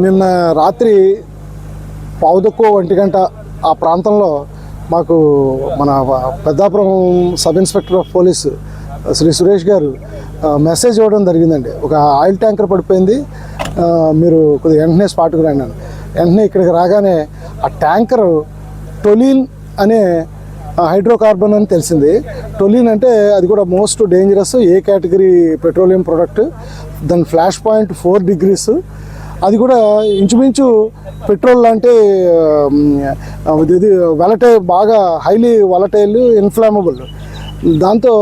నిన్న రాత్రి 1:15 ఆ ప్రాంతంలో మాకు మన Peddapuram sub inspector of police Shri Suresh garu message ఇవ్వడం జరిగిందండి. ఒక ఆయిల్ ట్యాంకర్ పడిపోయింది, మీరు కొద్దిగా వెంటనే స్పాట్కి రండి అని. వెంటనే ఇక్కడికి రాగానే ఆ ట్యాంకర్ టొలీన్ అనే హైడ్రోకార్బన్ అని తెలిసింది. టొలీన్ అంటే అది కూడా మోస్ట్ డేంజరస్ ఏ కేటగిరీ పెట్రోలియం ప్రోడక్ట్. దాని ఫ్లాష్ పాయింట్ 4 degrees. అది కూడా ఇంచుమించు పెట్రోల్ అంటే ఇది వలటైల్, బాగా హైలీ వలటైల్, ఇన్ఫ్లామబుల్. దాంతో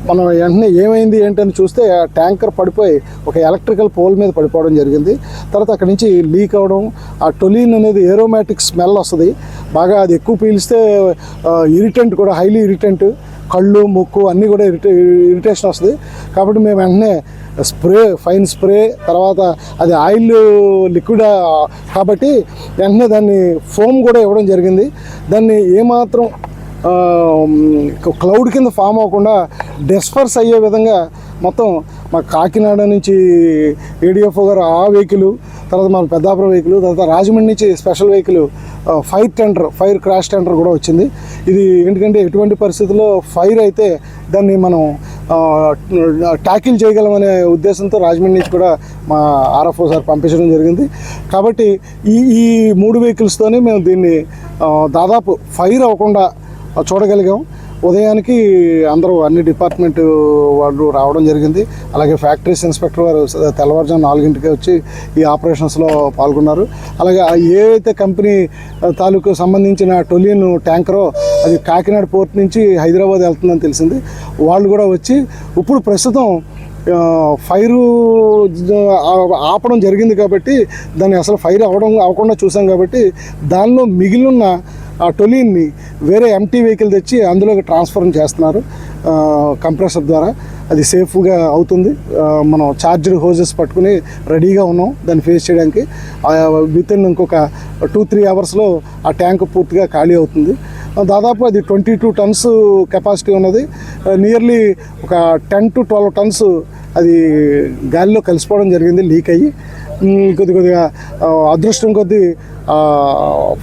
మనం వెంటనే ఏమైంది ఏంటని చూస్తే ఆ ట్యాంకర్ పడిపోయి ఒక ఎలక్ట్రికల్ పోల్ మీద పడిపోవడం జరిగింది. తర్వాత అక్కడి నుంచి లీక్ అవ్వడం, ఆ టొలీన్ అనేది ఏరోమాటిక్ స్మెల్ వస్తుంది బాగా. అది ఎక్కువ పీలిస్తే ఇరిటెంట్ కూడా, హైలీ ఇరిటెంట్, కళ్ళు ముక్కు అన్నీ కూడా ఇరిటేషన్ వస్తుంది. కాబట్టి మేము వెంటనే ఫైన్ స్ప్రే, తర్వాత అది ఆయిల్ లిక్విడ్ కాబట్టి వెంటనే దాన్ని ఫోమ్ కూడా ఇవ్వడం జరిగింది. దాన్ని ఏమాత్రం క్లౌడ్ కింద ఫామ్ అవ్వకుండా డిస్పర్స్ అయ్యే విధంగా మొత్తం మా కాకినాడ నుంచి ఏడిఎఫ్ఓ గారు ఆ వెహికల్, తర్వాత మన పెద్దాపురం వెహికల్, తర్వాత రాజమండ్రి నుంచి special vehicle fire crash tender కూడా వచ్చింది. ఇది ఎందుకంటే ఎటువంటి పరిస్థితుల్లో ఫైర్ అయితే దాన్ని మనం ట్యాకిల్ చేయగలమనే ఉద్దేశంతో రాజమండ్రి నుంచి కూడా మా ఆర్ఎఫ్ఓ సార్ పంపించడం జరిగింది. కాబట్టి ఈ 3 వెహికల్స్తోనే మేము దీన్ని దాదాపు ఫైర్ అవ్వకుండా చూడగలిగాం. ఉదయానికి అందరూ అన్ని డిపార్ట్మెంట్ వాళ్ళు రావడం జరిగింది. అలాగే ఫ్యాక్టరీస్ ఇన్స్పెక్టర్ గారు తెల్లవారుజాము 4 వచ్చి ఈ ఆపరేషన్స్లో పాల్గొన్నారు. అలాగే ఏవైతే కంపెనీ తాలూకు సంబంధించిన టొలీన్ ట్యాంకరో అది కాకినాడ పోర్ట్ నుంచి హైదరాబాద్ వెళ్తుందని తెలిసింది. వాళ్ళు కూడా వచ్చి ఇప్పుడు ప్రస్తుతం ఫైరు ఆపడం జరిగింది కాబట్టి, దాన్ని అసలు ఫైర్ అవ్వకుండా చూసాం కాబట్టి దానిలో మిగిలిన ఆ టొలీన్ని వేరే ఎంటీ వెహికల్ తెచ్చి అందులోకి ట్రాన్స్ఫర్ చేస్తున్నారు కంప్రెసర్ ద్వారా. అది సేఫ్గా అవుతుంది. మనం చార్జ్డ్ హోజెస్ పట్టుకుని రెడీగా ఉన్నాం దాన్ని ఫేస్ చేయడానికి. వితిన్ ఇంకొక 2-3 అవర్స్లో ఆ ట్యాంక్ పూర్తిగా ఖాళీ అవుతుంది. దాదాపు అది 22 tons కెపాసిటీ ఉన్నది. నియర్లీ ఒక 10 to 12 tons అది గాలిలో కలిసిపోవడం జరిగింది లీక్ అయ్యి. కొద్దిగా అదృష్టం కొద్దీ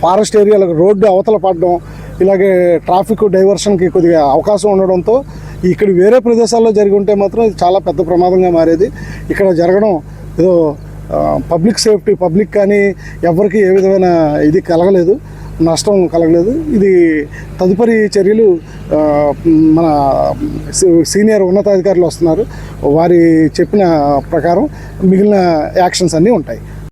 ఫారెస్ట్ ఏరియాలో రోడ్డు అవతల పడడం, ఇలాగే ట్రాఫిక్ డైవర్షన్కి కొద్దిగా అవకాశం ఉండడంతో ఇక్కడ వేరే ప్రదేశాల్లో జరిగి ఉంటే మాత్రం ఇది చాలా పెద్ద ప్రమాదంగా మారేది. ఇక్కడ జరగడం ఏదో పబ్లిక్ సేఫ్టీ, పబ్లిక్ కానీ ఎవరికి ఏ విధమైన ఇది కలగలేదు, నష్టం కలగలేదు. ఇది తదుపరి చర్యలు మన సీనియర్ ఉన్నతాధికారులు వస్తున్నారు, వారి చెప్పిన ప్రకారం మిగిలిన యాక్షన్స్ అన్నీ ఉంటాయి.